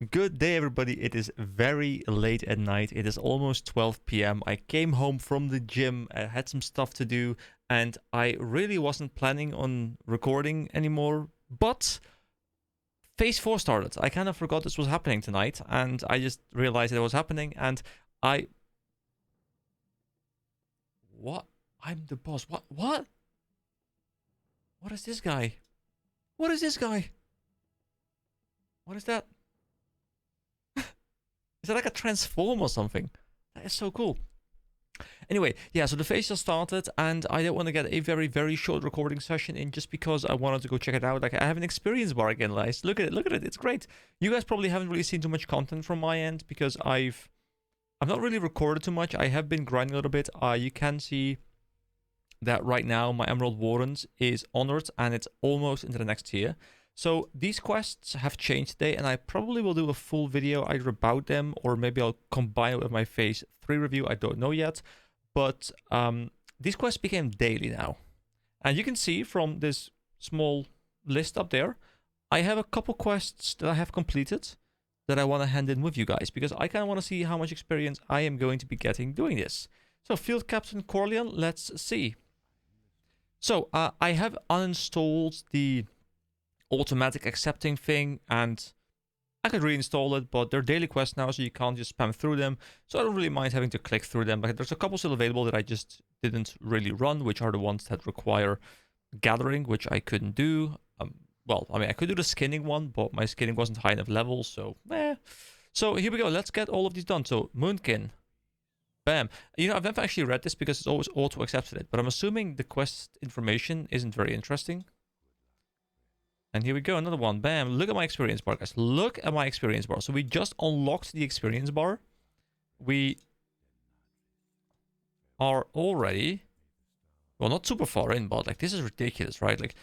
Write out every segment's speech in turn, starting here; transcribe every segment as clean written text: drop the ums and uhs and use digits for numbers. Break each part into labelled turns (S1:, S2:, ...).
S1: Good day, everybody. It is very late at night. It is almost 12 p.m. I came home from the gym, I had some stuff to do, and I really wasn't planning on recording anymore. But Phase 4 started. I kind of forgot this was happening tonight, and I just realized it was happening, and I. What? I'm the boss. What? What? What is this guy? What is this guy? What is that? Is that like a transform or something? That is so cool. Anyway, yeah, so the phase just started, and I didn't want to get a very, very short recording session in just because I wanted to go check it out. Like, I have an experience bar again, guys. Look at it, it's great. You guys probably haven't really seen too much content from my end because I've not really recorded too much. I have been grinding a little bit. You can see that right now my Emerald Warrens is honored, and it's almost into the next tier. So these quests have changed today, and I probably will do a full video either about them or maybe I'll combine it with my phase 3 review. I don't know yet. But these quests became daily now. And you can see from this small list up there, I have a couple quests that I have completed that I want to hand in with you guys because I kind of want to see how much experience I am going to be getting doing this. So Field Captain Corleon, let's see. So I have uninstalled the automatic accepting thing, and I could reinstall it, but they're daily quests now, so you can't just spam through them. So I don't really mind having to click through them. Like, there's a couple still available that I just didn't really run, which are the ones that require gathering, which I couldn't do. Well, I mean, I could do the skinning one, but my skinning wasn't high enough level, so So here we go. Let's get all of these done. So Moonkin. Bam. You know, I've never actually read this because it's always auto-accepted it, but I'm assuming the quest information isn't very interesting. And here we go, another one. Bam. Look at my experience bar, guys. Look at my experience bar. So we just unlocked the experience bar. We are already, well, not super far in, but like, this is ridiculous, right? Like,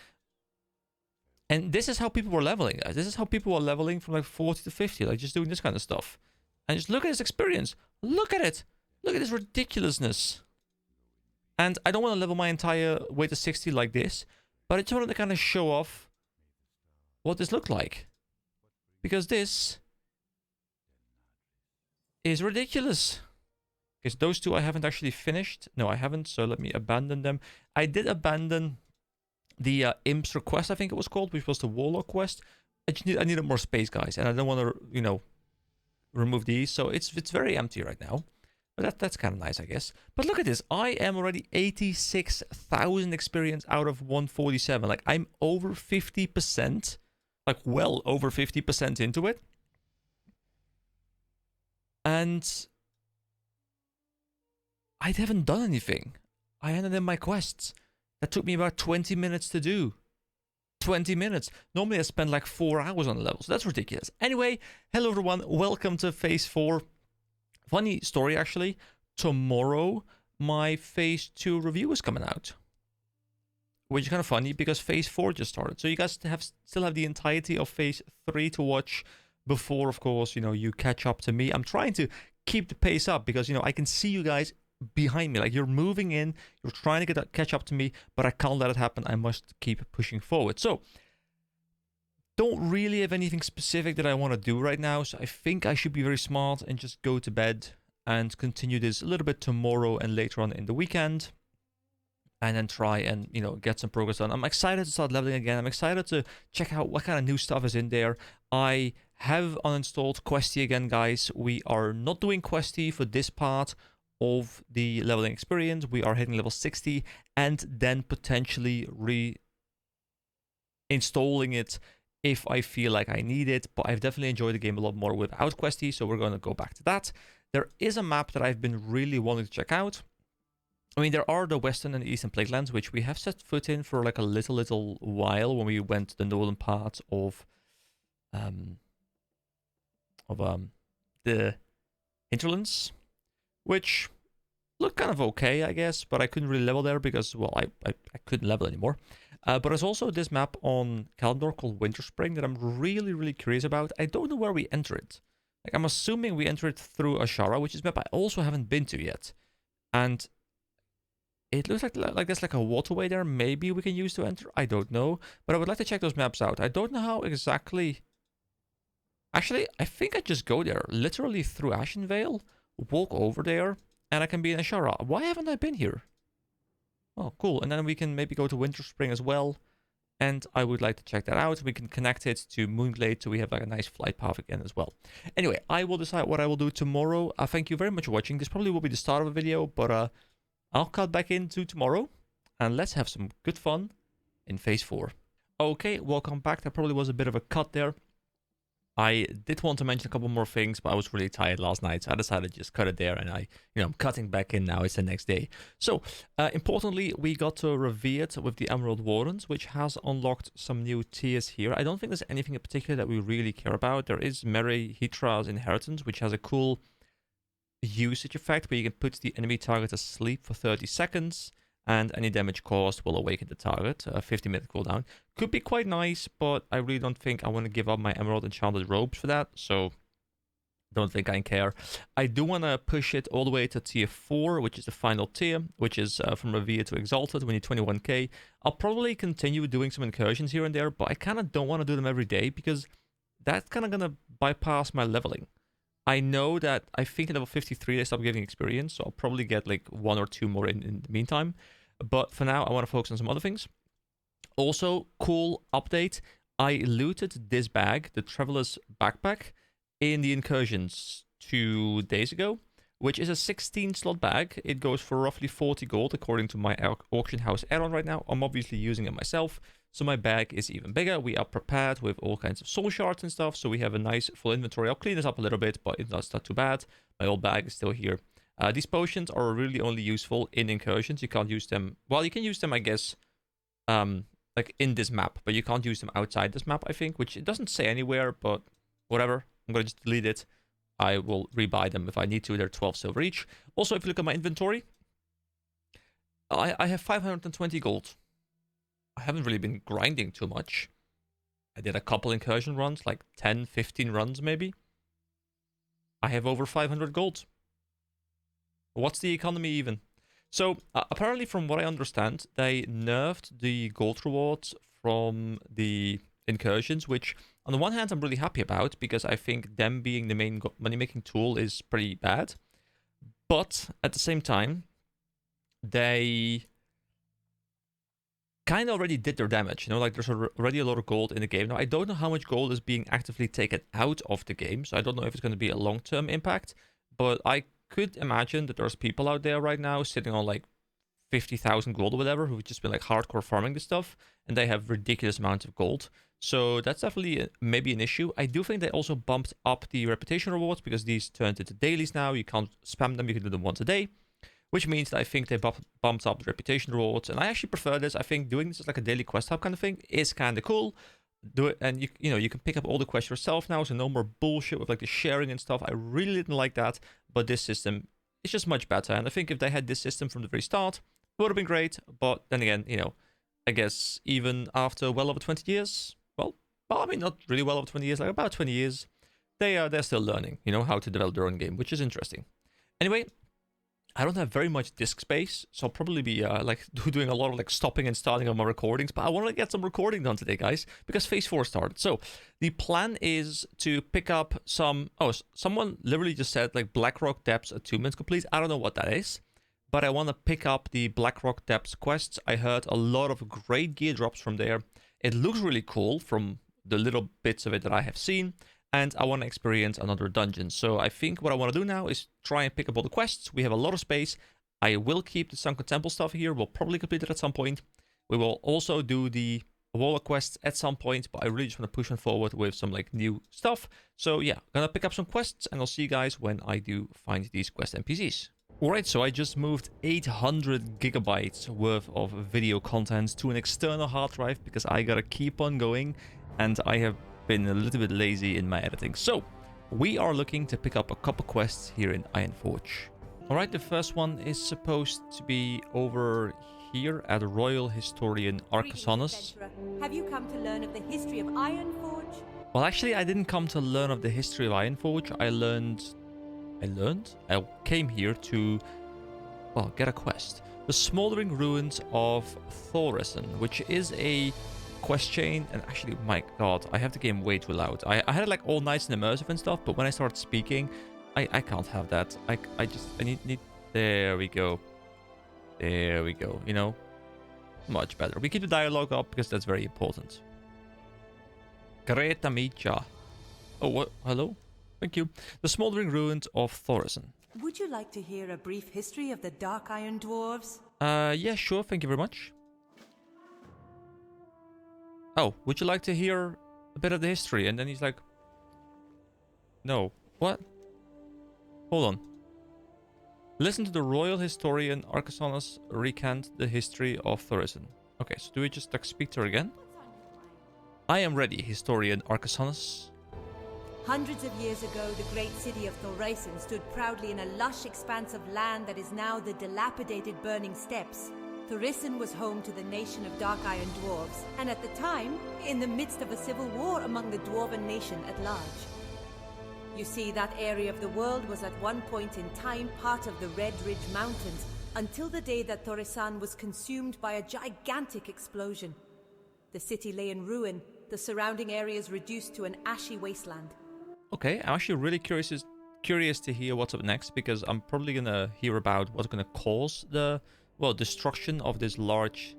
S1: and this is how people were leveling, guys. This is how people were leveling from like 40 to 50, like just doing this kind of stuff. And just look at this experience. Look at it. Look at this ridiculousness. And I don't want to level my entire way to 60 like this, but I just wanted to kind of show off what this looked like, because this is ridiculous. Because those two I haven't actually finished. No, I haven't, so let me abandon them. I did abandon the Imp's request, I think it was called, which was the Warlock quest. I needed more space, guys, and I don't want to, you know, remove these, so it's very empty right now. But that's kind of nice, I guess. But look at this. I am already 86,000 experience out of 147. Like, I'm over 50%. Like, well over 50% into it. And I haven't done anything. I handed in my quests. That took me about 20 minutes to do. 20 minutes. Normally I spend like 4 hours on the level, so that's ridiculous. Anyway, hello everyone. Welcome to Phase 4. Funny story, actually. Tomorrow, my Phase 2 review is coming out. Which is kind of funny because Phase 4 just started. So you guys still have the entirety of Phase 3 to watch before, of course, you know, you catch up to me. I'm trying to keep the pace up because, you know, I can see you guys behind me. Like, you're moving in, you're trying to catch up to me, but I can't let it happen. I must keep pushing forward. So, don't really have anything specific that I want to do right now. So I think I should be very smart and just go to bed and continue this a little bit tomorrow and later on in the weekend. And then try and, you know, get some progress done. I'm excited to start leveling again. I'm excited to check out what kind of new stuff is in there. I have uninstalled Questy again, guys. We are not doing Questy for this part of the leveling experience. We are hitting level 60 and then potentially reinstalling it if I feel like I need it. But I've definitely enjoyed the game a lot more without Questy, so we're going to go back to that. There is a map that I've been really wanting to check out. I mean, there are the Western and Eastern Plaguelands, which we have set foot in for like a little while when we went to the northern part of the hinterlands, which looked kind of okay, I guess, but I couldn't really level there because, well, I couldn't level anymore. But there's also this map on Kalimdor called Winter Spring that I'm really, really curious about. I don't know where we enter it. Like, I'm assuming we enter it through Ashara, which is a map I also haven't been to yet. And it looks like there's like a waterway there. Maybe we can use to enter. I don't know. But I would like to check those maps out. I don't know how exactly Actually, I think I just go there, literally through Ashenvale, walk over there, and I can be in Ashara. Why haven't I been here? Oh, cool. And then we can maybe go to Winter Spring as well. And I would like to check that out. We can connect it to Moonglade, so we have like a nice flight path again as well. Anyway, I will decide what I will do tomorrow. Thank you very much for watching. This probably will be the start of a video, but I'll cut back into tomorrow. And let's have some good fun in Phase 4. Okay, welcome back. There probably was a bit of a cut there. I did want to mention a couple more things, but I was really tired last night, so I decided to just cut it there, and I'm cutting back in now. It's the next day. So, importantly, we got to Revered with the Emerald Wardens, which has unlocked some new tiers here. I don't think there's anything in particular that we really care about. There is Mary Hitra's Inheritance, which has a cool usage effect where you can put the enemy target to sleep for 30 seconds. And any damage caused will awaken the target, a 50-minute cooldown. Could be quite nice, but I really don't think I want to give up my Emerald Enchanted Robes for that, so don't think I care. I do want to push it all the way to tier 4, which is the final tier, which is from Revered to Exalted. We need 21k. I'll probably continue doing some incursions here and there, but I kind of don't want to do them every day, because that's kind of going to bypass my leveling. I know that I think at level 53 they stop giving experience, so I'll probably get like 1 or 2 more in the meantime. But for now, I want to focus on some other things. Also, cool update. I looted this bag, the Traveler's Backpack, in the incursions 2 days ago, which is a 16-slot bag. It goes for roughly 40 gold, according to my auction house add-on right now. I'm obviously using it myself, so my bag is even bigger. We are prepared with all kinds of soul shards and stuff, so we have a nice full inventory. I'll clean this up a little bit, but it's not too bad. My old bag is still here. These potions are really only useful in incursions. You can't use them... Well, you can use them, I guess, like in this map, but you can't use them outside this map, I think, which it doesn't say anywhere, but whatever. I'm going to just delete it. I will rebuy them if I need to. They're 12 silver each. Also, if you look at my inventory, I have 520 gold. I haven't really been grinding too much. I did a couple incursion runs, like 10, 15 runs maybe. I have over 500 gold. What's the economy even? So, apparently from what I understand, they nerfed the gold rewards from the incursions, which on the one hand I'm really happy about, because I think them being the main money-making tool is pretty bad. But at the same time, they kind of already did their damage, like there's already a lot of gold in the game. Now, I don't know how much gold is being actively taken out of the game, so I don't know if it's going to be a long-term impact, but I could imagine that there's people out there right now sitting on like 50,000 gold or whatever who've just been like hardcore farming this stuff, and they have ridiculous amounts of gold. So that's definitely maybe an issue. I do think they also bumped up the reputation rewards, because these turned into dailies now. You can't spam them, you can do them once a day, which means that I think they bumped up the reputation rewards, and I actually prefer this. I think doing this as like a daily quest hub kind of thing is kind of cool. Do it, and you can pick up all the quests yourself now, so no more bullshit with like the sharing and stuff. I really didn't like that, but this system is just much better, and I think if they had this system from the very start, it would have been great. But then again, I guess even after well over 20 years, well, I mean, not really well over 20 years, like about 20 years, they're still learning, how to develop their own game, which is interesting. Anyway, I don't have very much disk space, so I'll probably be doing a lot of like stopping and starting on my recordings, but I want to get some recording done today, guys, because Phase 4 started. So the plan is to pick up some... Oh, someone literally just said like BLACKROCK Depths attunements complete. I don't know what that is, but I want to pick up the BLACKROCK Depths quests. I heard a lot of great gear drops from there. It looks really cool from the little bits of it that I have seen, and I want to experience another dungeon. So I think what I want to do now is try and pick up all the quests. We have a lot of space. I will keep the Sunken Temple stuff here. We'll probably complete it at some point. We will also do the Warlock quests at some point, but I really just want to push on forward with some like new stuff. So yeah, gonna pick up some quests, and I'll see you guys when I do find these quest NPCs. Alright, so I just moved 800 gigabytes worth of video content to an external hard drive, because I gotta keep on going, and I have been a little bit lazy in my editing. So we are looking to pick up a couple quests here in Ironforge. Alright, the first one is supposed to be over here at Royal Historian Arcasonus.
S2: Have you come to learn of the history of Ironforge?
S1: Well, actually, I didn't come to learn of the history of Ironforge. I came here to, well, get a quest. The Smoldering Ruins of Thoresen, which is a quest chain, and actually, my god, I have the game way too loud. I had it like all nice and immersive and stuff, but when I start speaking, I can't have that. I need there we go. There we go, you know? Much better. We keep the dialogue up because that's very important. Greta Micha. Oh, what? Hello? Thank you. The smoldering ruins of Thorison.
S2: Would you like to hear a brief history of the Dark Iron Dwarves?
S1: Yeah, sure. Thank you very much. Oh, would you like to hear a bit of the history? And then he's like, no. What? Hold on. Listen to the royal historian Arcasanus recant the history of Thorison. Okay, so do we just like speak to her again? I am ready, historian Arcasanus.
S2: Hundreds of years ago, the great city of Thorison stood proudly in a lush expanse of land that is now the dilapidated Burning Steppes. Thorison was home to the nation of Dark Iron Dwarves, and at the time, in the midst of a civil war among the Dwarven nation at large. You see, that area of the world was at one point in time part of the Red Ridge Mountains, until the day that Thorison was consumed by a gigantic explosion. The city lay in ruin, the surrounding areas reduced to an ashy wasteland.
S1: Okay, I'm actually really curious to hear what's up next, because I'm probably gonna hear about what's gonna cause the, well, destruction of this large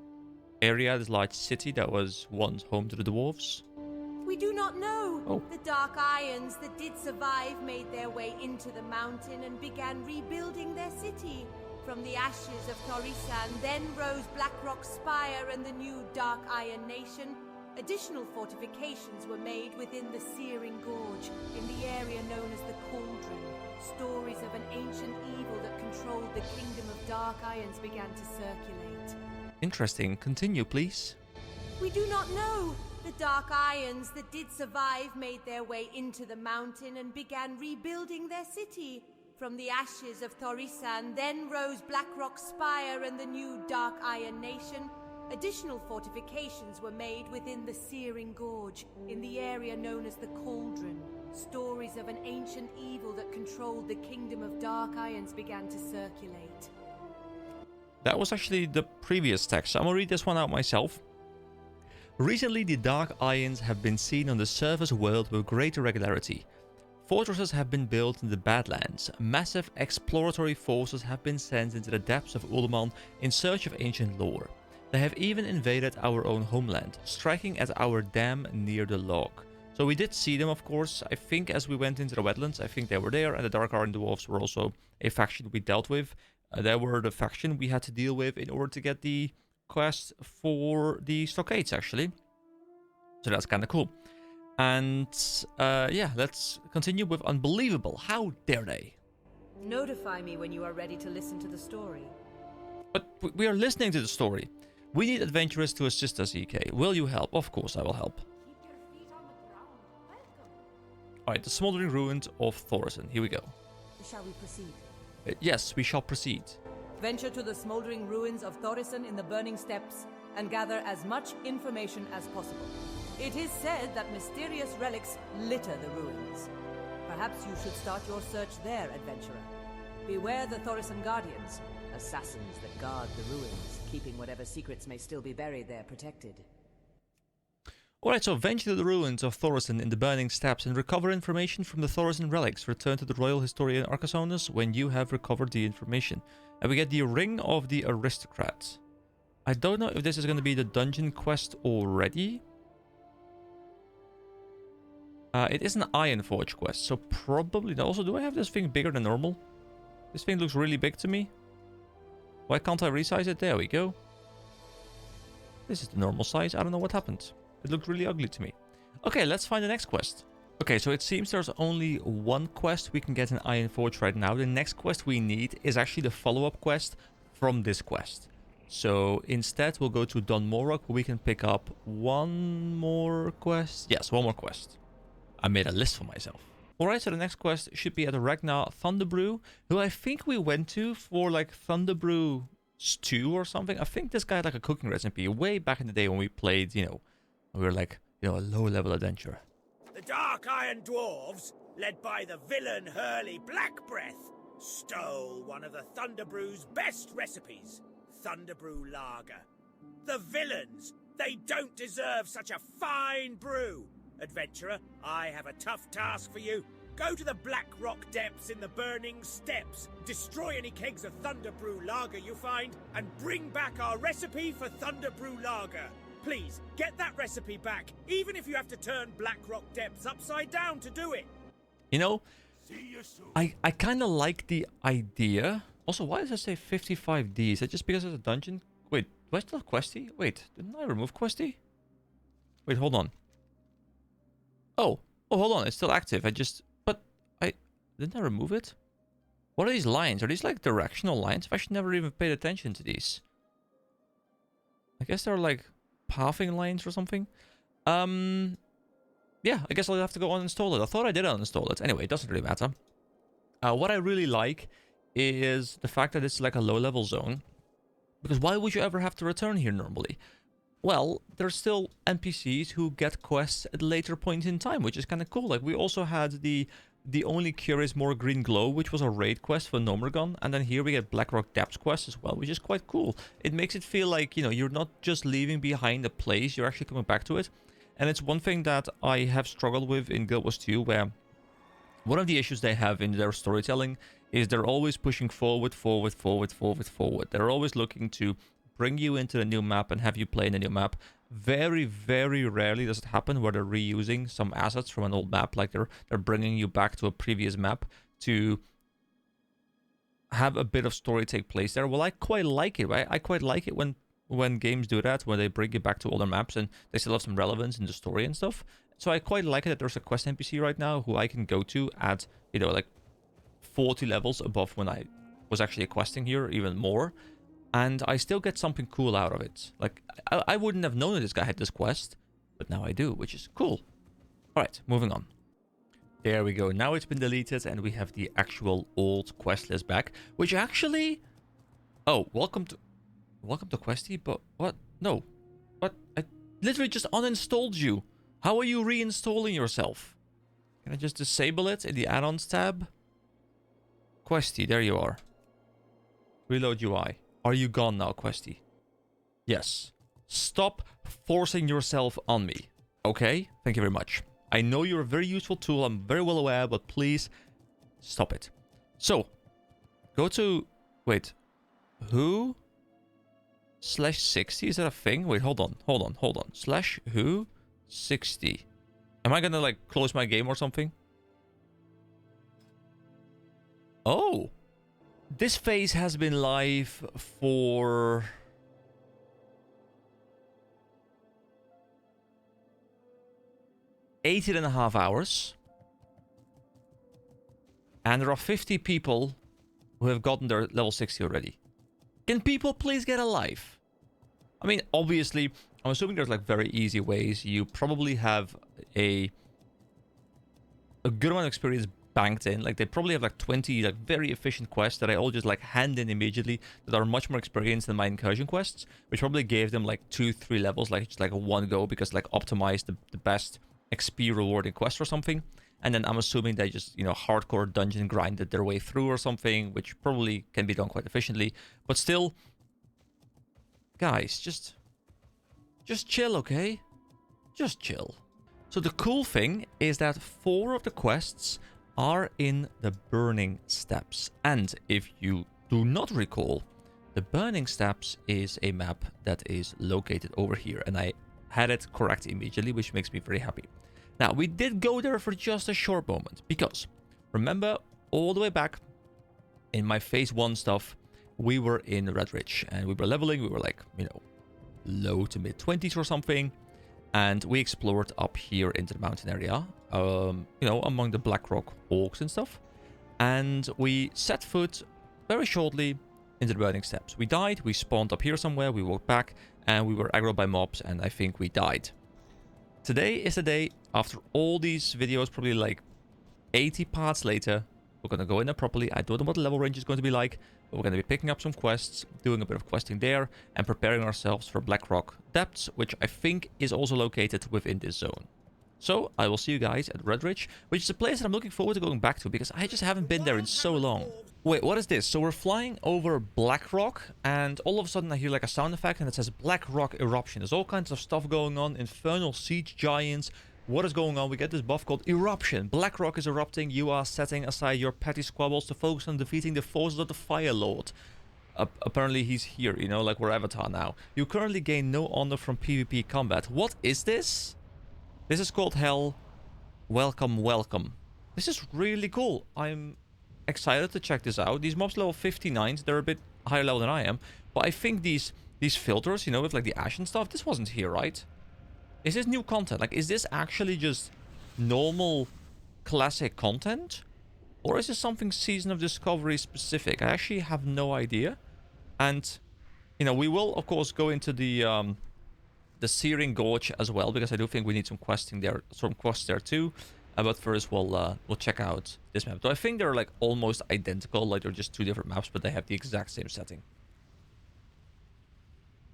S1: area, this large city that was once home to the dwarves.
S2: We do not know.
S1: Oh.
S2: The Dark Irons that did survive made their way into the mountain and began rebuilding their city. From the ashes of Thorison, then rose BLACKROCK's spire and the new Dark Iron Nation. Additional fortifications were made within the Searing Gorge, in the area known as the Cauldron. Stories of an ancient evil that controlled the kingdom of Dark Irons began to circulate.
S1: Interesting. Continue, please.
S2: We do not know. The Dark Irons that did survive made their way into the mountain and began rebuilding their city. From the ashes of Thorison, then rose BLACKROCK's spire and the new Dark Iron Nation. Additional fortifications were made within the Searing Gorge, in the area known as the Cauldron. Stories of an ancient evil that controlled the kingdom of Dark Irons began to circulate.
S1: That was actually the previous text, so I'm gonna read this one out myself. Recently, the Dark Irons have been seen on the surface world with greater regularity. Fortresses have been built in the Badlands. Massive exploratory forces have been sent into the depths of Uldaman in search of ancient lore. They have even invaded our own homeland, striking at our dam near the log. So we did see them, of course. I think as we went into the wetlands, I think they were there, and the Dark Iron Dwarves were also a faction we dealt with. They were the faction we had to deal with in order to get the quest for the stockades, actually. So that's kind of cool. And yeah, let's continue with Unbelievable. How dare they?
S2: Notify me when you are ready to listen to the story.
S1: But we are listening to the story. We need adventurers to assist us, EK. Will you help? Of course I will help.
S2: Keep your feet on the ground. Welcome.
S1: Alright, the smoldering ruins of Thorison. Here we go.
S2: Shall we proceed?
S1: Yes, we shall proceed.
S2: Venture to the smoldering ruins of Thorison in the Burning Steppes and gather as much information as possible. It is said that mysterious relics litter the ruins. Perhaps you should start your search there, adventurer. Beware the Thorison Guardians, assassins that guard the ruins, keeping whatever secrets may still be buried there protected.
S1: Alright, so venture to the ruins of Thorison in the Burning Steppes and recover information from the Thorison relics. Return to the royal historian Arcasanus when you have recovered the information. And we get the Ring of the Aristocrat. I don't know if this is going to be the dungeon quest already. It is an Ironforge quest, so probably... Also, do I have this thing bigger than normal? This thing looks really big to me. Why can't I resize it? There we go. This is the normal size. I don't know what happened. It looked really ugly to me. Okay, let's find the next quest. Okay, so it seems there's only one quest we can get in Ironforge right now. The next quest we need is actually the follow-up quest from this quest. So instead, we'll go to Don Morok, where we can pick up one more quest. Yes, one more quest. I made a list for myself. Alright, so the next quest should be at Ragnar Thunderbrew, who I think we went to for like Thunderbrew stew or something. I think this guy had like a cooking recipe way back in the day when we played, you know, we were like, you know, a low-level adventurer.
S3: The Dark Iron Dwarves, led by the villain Hurley Blackbreath, stole one of the Thunderbrew's best recipes, Thunderbrew Lager. The villains They don't deserve such a fine brew. Adventurer, I have a tough task for you. Go to the BLACKROCK depths in the Burning Steppes, destroy any kegs of Thunder Brew Lager you find, and bring back our recipe for Thunder Brew Lager. Please, get that recipe back, even if you have to turn BLACKROCK depths upside down to do it.
S1: You know,
S3: See you soon.
S1: I kind of like the idea. Also, why does it say 55D? Is that just because it's a dungeon? Wait, do I still have Questy? Wait, didn't I remove Questy? Wait, hold on. Oh, hold on, it's still active. Didn't I remove it? What are these lines? Are these like directional lines? I should never even paid attention to these. I guess they're like pathing lines or something. Yeah, I guess I'll have to go uninstall it. I thought I did uninstall it. Anyway, it doesn't really matter. What I really like is the fact that it's like a low-level zone. Because why would you ever have to return here normally? Well, there's still NPCs who get quests at later points in time, which is kind of cool. Like, we also had the only cure is more green glow, which was a raid quest for Nomergon, and then here we get BLACKROCK Depths quest as well, which is quite cool. It makes it feel like, you know, you're not just leaving behind a place, you're actually coming back to it. And it's one thing that I have struggled with in Guild Wars 2, where one of the issues they have in their storytelling is they're always pushing forward. They're always looking to bring you into the new map and have you play in the new map. Very, very rarely does it happen where they're reusing some assets from an old map, like they're bringing you back to a previous map to have a bit of story take place there. Well, I quite like it, right? I quite like it when games do that, when they bring you back to older maps and they still have some relevance in the story and stuff. So I quite like it that there's a quest NPC right now who I can go to at, you know, like 40 levels above when I was actually questing here, even more. And I still get something cool out of it. Like, I wouldn't have known that this guy had this quest, but now I do, which is cool. Alright, moving on. There we go. Now it's been deleted and we have the actual old quest list back, which actually... Oh, welcome to Questy, but what? No. What? I literally just uninstalled you. How are you reinstalling yourself? Can I just disable it in the add-ons tab? Questy, there you are. Reload UI. Are you gone now, Questy? Yes. Stop forcing yourself on me. Okay? Thank you very much. I know you're a very useful tool, I'm very well aware, but please stop it. So, go to... Wait. Who? /60? Is that a thing? Wait, hold on. /who? 60. Am I gonna, like, close my game or something? Oh! This phase has been live for... $18.5 hours. And there are 50 people who have gotten their level 60 already. Can people please get a life? I mean, obviously, I'm assuming there's like very easy ways. You probably have a good amount of experience banked in. Like, they probably have like 20 like very efficient quests that I all just like hand in immediately that are much more experienced than my incursion quests, which probably gave them like 2-3 levels, like just like a one go, because like optimized the best XP rewarding quest or something. And then I'm assuming they just, you know, hardcore dungeon grinded their way through or something, which probably can be done quite efficiently. But still, guys, just chill, okay? Just chill. So the cool thing is that 4 of the quests are in the Burning Steppes. And if you do not recall, the Burning Steppes is a map that is located over here. And I had it correct immediately, which makes me very happy. Now, we did go there for just a short moment, because remember, all the way back in my phase 1 stuff, we were in Red Ridge and we were leveling. We were like, you know, low to mid 20s or something. And we explored up here into the mountain area, you know, among the BLACKROCK orcs and stuff. And we set foot very shortly into the Burning Steppes. We died, we spawned up here somewhere, we walked back, and we were aggroed by mobs, and I think we died. Today is the day, after all these videos, probably like 80 parts later, we're going to go in there properly. I don't know what the level range is going to be like, but we're going to be picking up some quests, doing a bit of questing there, and preparing ourselves for BLACKROCK Depths, which I think is also located within this zone. So I will see you guys at Red Ridge, which is a place that I'm looking forward to going back to because I just haven't been there in so long. Wait, what is this? So we're flying over BLACKROCK, and all of a sudden I hear like a sound effect, and it says BLACKROCK eruption. There's all kinds of stuff going on. Infernal siege giants. What is going on? We get this buff called eruption. BLACKROCK is erupting. You are setting aside your petty squabbles to focus on defeating the forces of the Fire Lord. Apparently he's here, you know, like we're Avatar now. You currently gain no honor from PvP combat. What is this? This is called Hell. Welcome, welcome. This is really cool. I'm excited to check this out. These mobs level 59s, they're a bit higher level than I am. But I think these filters, you know, with like the ash and stuff, this wasn't here, right? Is this new content? Like, is this actually just normal classic content? Or is this something Season of Discovery specific? I actually have no idea. And, you know, we will, of course, go into the Searing Gorge as well, because I do think we need some questing there, some quests there too. But first, we'll check out this map. So I think they're like almost identical, like they're just two different maps, but they have the exact same setting.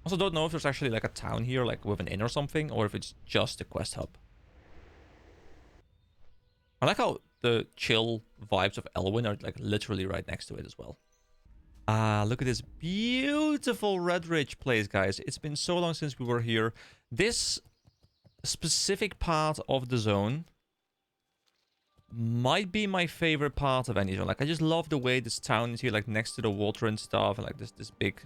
S1: Also, don't know if there's actually like a town here, like with an inn or something, or if it's just a quest hub. I like how the chill vibes of Elwyn are like literally right next to it as well. Ah, look at this beautiful Red Ridge place, guys. It's been so long since we were here. This specific part of the zone might be my favorite part of any zone. Like, I just love the way this town is here, like next to the water and stuff, and like this big,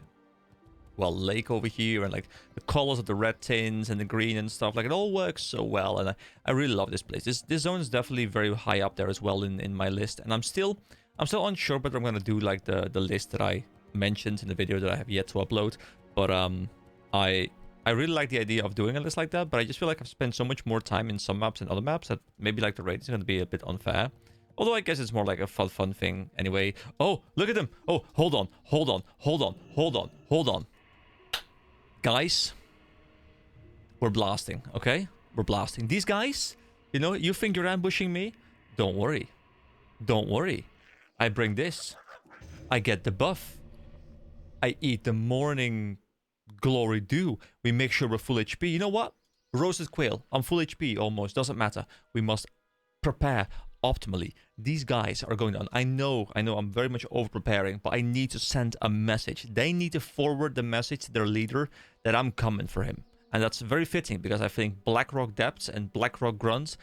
S1: well, lake over here, and like the colors of the red tints and the green and stuff. Like, it all works so well, and I really love this place. This zone is definitely very high up there as well in my list, and I'm still unsure whether I'm gonna do like the list that I mentioned in the video that I have yet to upload. But I really like the idea of doing a list like that, but I just feel like I've spent so much more time in some maps than other maps that maybe like the rating is gonna be a bit unfair. Although I guess it's more like a fun thing anyway. Oh, look at them! Oh, hold on. Guys, we're blasting, okay? We're blasting. These guys, you know, you think you're ambushing me? Don't worry. Don't worry. I bring this. I get the buff. I eat the morning glory dew. We make sure we're full HP. You know what? Roasted quail. I'm full HP almost. Doesn't matter. We must prepare optimally. These guys are going down. I know I'm very much over preparing, but I need to send a message. They need to forward the message to their leader that I'm coming for him. And that's very fitting because I think BLACKROCK Depths and BLACKROCK Grunts,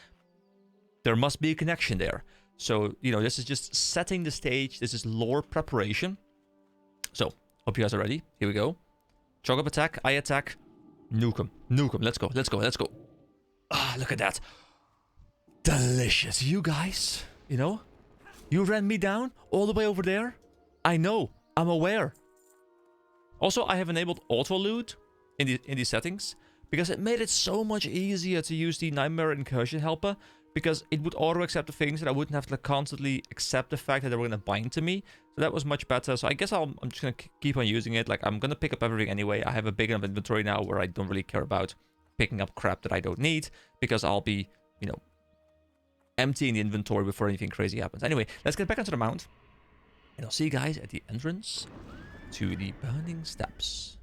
S1: there must be a connection there. So, you know, this is just setting the stage. This is lore preparation. So, hope you guys are ready. Here we go. Chug up attack. I attack. Nuke him. Nuke him. Let's go. Let's go. Let's go. Ah, look at that. Delicious. You guys, you know, you ran me down all the way over there. I know. I'm aware. Also, I have enabled auto loot in these settings because it made it so much easier to use the Nightmare Incursion Helper, because it would auto-accept the things that I wouldn't have to like, constantly accept the fact that they were going to bind to me. So that was much better. So I guess I'm just going to keep on using it. Like, I'm going to pick up everything anyway. I have a big enough inventory now where I don't really care about picking up crap that I don't need, because I'll be, you know, emptying the inventory before anything crazy happens. Anyway, let's get back onto the mount. And I'll see you guys at the entrance to the Burning Steps.